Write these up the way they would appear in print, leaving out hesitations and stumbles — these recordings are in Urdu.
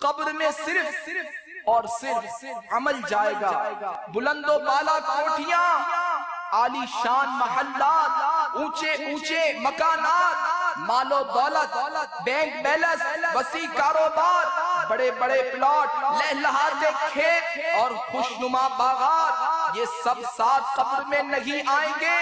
قبر میں صرف اور صرف عمل جائے گا. بلند و بالا کوٹھیاں، عالی شان محلات، اونچے اونچے مکانات، مال و دولت، بینک بیلنس، وسیع کاروبار، بڑے بڑے پلاٹ، لہلہاتے کھیت اور خوشنما باغات، یہ سب ساتھ قبر میں نہیں آئیں گے.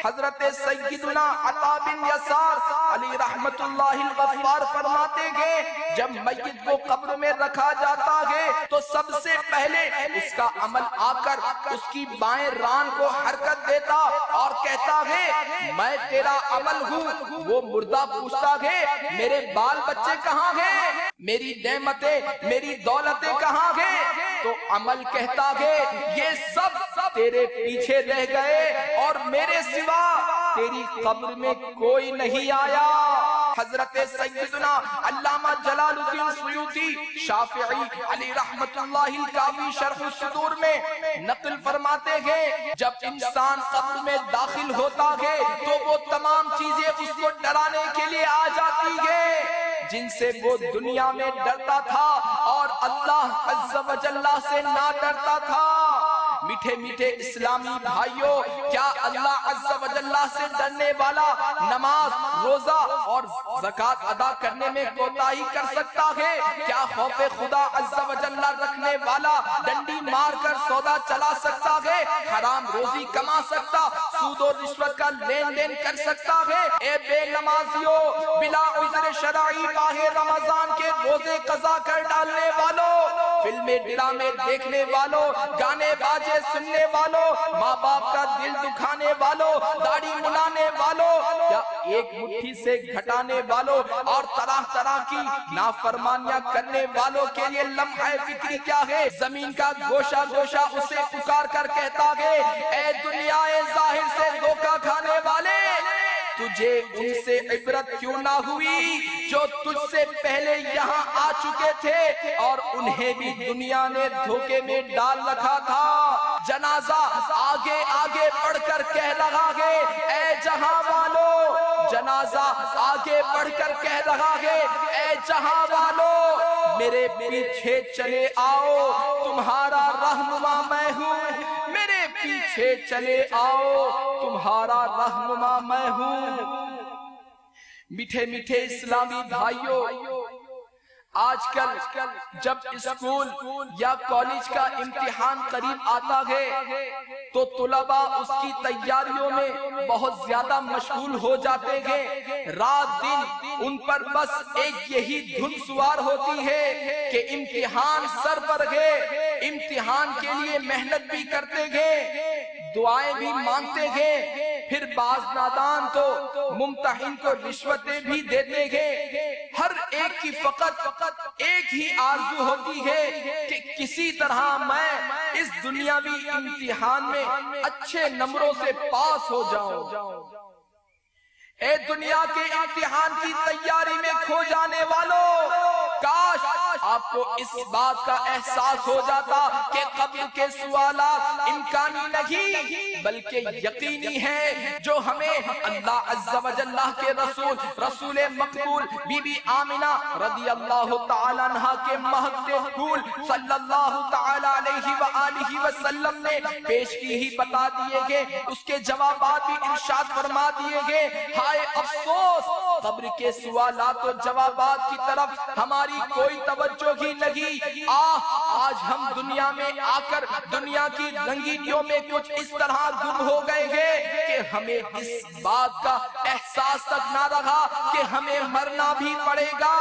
حضرت سیدنا عطا بن یسار علی رحمت اللہ الغفار فرماتے گے جب میت کو قبر میں رکھا جاتا ہے تو سب سے پہلے اس کا عمل آ کر اس کی بائیں ران کو حرکت دیتا اور کہتا ہے میں تیرا عمل ہوں. وہ مردہ پوچھتا ہے میرے بال بچے کہاں ہیں، میری نعمتیں، میری دولتیں کہاں ہیں؟ تو عمل کہتا ہے یہ سب تیرے پیچھے رہ گئے اور میرے سوا تیری قبر میں کوئی نہیں آیا. حضرت سیدنا علامہ جلال الدین سیوطی شافعی علی رحمت اللہ الکافی شرح الصدور میں نقل فرماتے ہیں جب انسان قبر میں داخل ہوتا ہے تو وہ تمام چیزیں اس کو ڈرانے کے لیے آ جاتی ہے جن سے وہ دنیا میں ڈرتا تھا اور اللہ عز و جل سے نہ ڈرتا تھا. میٹھے میٹھے اسلامی بھائیوں، کیا اللہ عز و جل سے ڈرنے والا نماز، روزہ اور زکوٰۃ ادا کرنے میں کوتاہی کر سکتا ہے؟ کیا خوف خدا عز و جل رکھنے والا ڈنڈی مار کر سودا چلا سکتا ہے، حرام روزی کما سکتا، سود و رشوت کا لین دین کر سکتا ہے؟ اے بے نمازیوں، بلا عذر شرعی ماہ رمضان کے روزے قضا کر ڈالنے والوں، فلمیں ڈرامے دیکھنے والوں، گانے باجے سننے والوں، ماں باپ کا دل دکھانے والوں، داڑھی منانے والوں، یا ایک مٹھی سے گھٹانے والوں اور طرح طرح کی نافرمانیاں کرنے والوں کے لیے لمحہ فکری کیا ہے؟ زمین کا گوشہ گوشہ اسے پکار کر کہتا ہے اے دنیا ظاہر سے دھوکہ کھانے والے، تجھے ان سے عبرت کیوں نہ ہوئی جو تجھ سے پہلے یہاں آ چکے تھے اور انہیں بھی دنیا نے دھوکے میں ڈال رکھا تھا. جنازہ آگے آگے بڑھ کر کہہ رہا ہے اے جہاں والو، جنازہ آگے بڑھ کر کہہ رہا ہے اے جہاں والو میرے پیچھے چلے آؤ، تمہارا رہنما میں ہوں، میرے پیچھے چلے آؤ، تمہارا رہنما میں ہوں. میٹھے میٹھے اسلامی بھائیوں، آج کل جب اسکول یا کالج کا امتحان قریب آتا ہے تو طلباء اس کی تیاریوں میں بہت زیادہ مشغول ہو جاتے ہیں. رات دن ان پر بس ایک یہی دھن سوار ہوتی ہے کہ امتحان سر پر ہے، امتحان کے لیے محنت بھی کرتے ہیں، دعائیں بھی مانگتے ہیں. پھر بعض نادان تو ممتحن کو رشوتیں بھی دیتے ہیں. ہر ایک کی فقط ایک ہی آرزو ہوتی ہے کہ کسی طرح میں اس دنیاوی امتحان میں اچھے نمبروں سے پاس ہو جاؤں. اے دنیا کے امتحان کی تیاری میں کھو جانے والوں، کاش آپ کو اس بات کا احساس ہو جاتا کہ قبر کے سوالات امکانی نہیں بلکہ یقینی ہیں، جو ہمیں اللہ عز و جل کے رسول مقبول بی بی آمنہ رضی اللہ تعالی عنہ کے مہدے پھول صلی اللہ تعالی علیہ وآلہ وسلم نے پیش کی ہی بتا دیے گئے، اس کے جوابات بھی ارشاد فرما دیے گئے. ہائے افسوس، قبر کے سوالات و جوابات کی طرف ہماری کوئی توجہ ہی نہیں. آج ہم دنیا میں آ کر دنیا کی رنگینیوں میں کچھ اس طرح گم ہو گئے ہیں کہ ہمیں اس بات کا احساس تک نہ رہا کہ ہمیں مرنا بھی پڑے گا.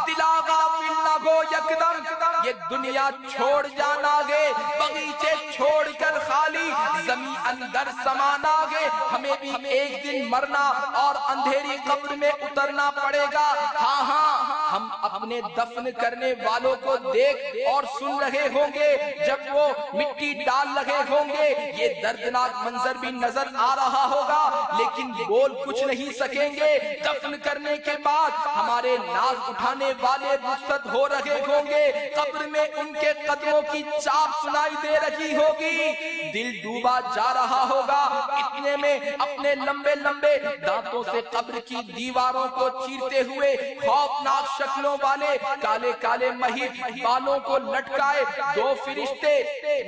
دلاغا ملنا گو یکدم، یہ دنیا چھوڑ جانا گے، بغیچے چھوڑ کر خالی زمین اندر سمانا گے. ہمیں بھی ایک دن مرنا اور اندھیری قبر میں اترنا پڑے گا. ہاں ہم اپنے دفن کرنے والوں کو دیکھ اور سن رہے ہوں گے جب وہ مٹی ڈال لگے ہوں گے، یہ دردناک منظر بھی نظر آ رہا ہوگا، لیکن بول کچھ نہیں سکیں گے۔ دفن کرنے کے بعد ہمارے ناز اٹھانے والے رخصت ہو رہے ہوں گے، قبر میں ان کے قدموں کی چاپ سنائی دے رہی ہوگی، دل ڈوبا جا رہا ہوگا، اتنے میں اپنے لمبے لمبے دانتوں سے قبر کی دیواروں کو چیرتے ہوئے خوفناک شکلوں والے کالے کالے مہیب بالوں کو لٹکائے دو فرشتے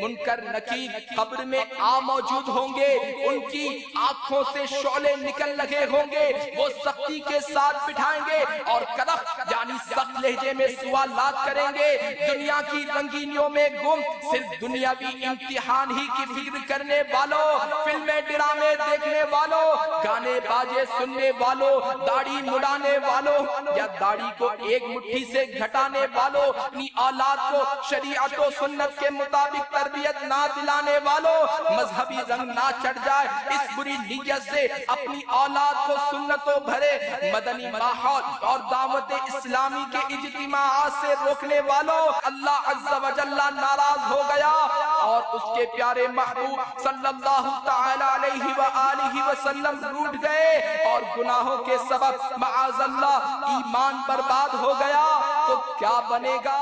منکر نکیر قبر میں آ موجود ہوں گے، ان کی آنکھوں سے شعلے نکل لگے ہوں گے، وہ سختی کے ساتھ بٹھائیں گے اور کڑک یعنی سخت لہجے میں سوالات کریں گے۔ دنیا کی رنگینیوں میں گم، صرف دنیاوی امتحان ہی کی فکر کرنے والوں، فلمیں ڈرامے دیکھنے والوں، گانے باجے سننے والوں، داڑھی مڑانے والوں یا داڑھی کو ایک مٹھی سے گھٹانے والوں، اپنی اولاد کو شریعت و سنت کے مطابق تربیت نہ دلانے والوں، مذہبی رنگ نہ چڑھ جائے اس بری نیت سے اپنی اولاد کو سنتوں بھرے مدنی ماحول اور دعوت اسلامی کے اجتماعات سے روکنے والوں، اللہ عز و جل ناراض ہو گیا اور اس کے پیارے محبوب صلی اللہ تعالی علیہ وآلہ وسلم روٹ گئے اور گناہوں کے سبب معاذ اللہ ایمان برباد ہو گیا، تو کیا بنے گا؟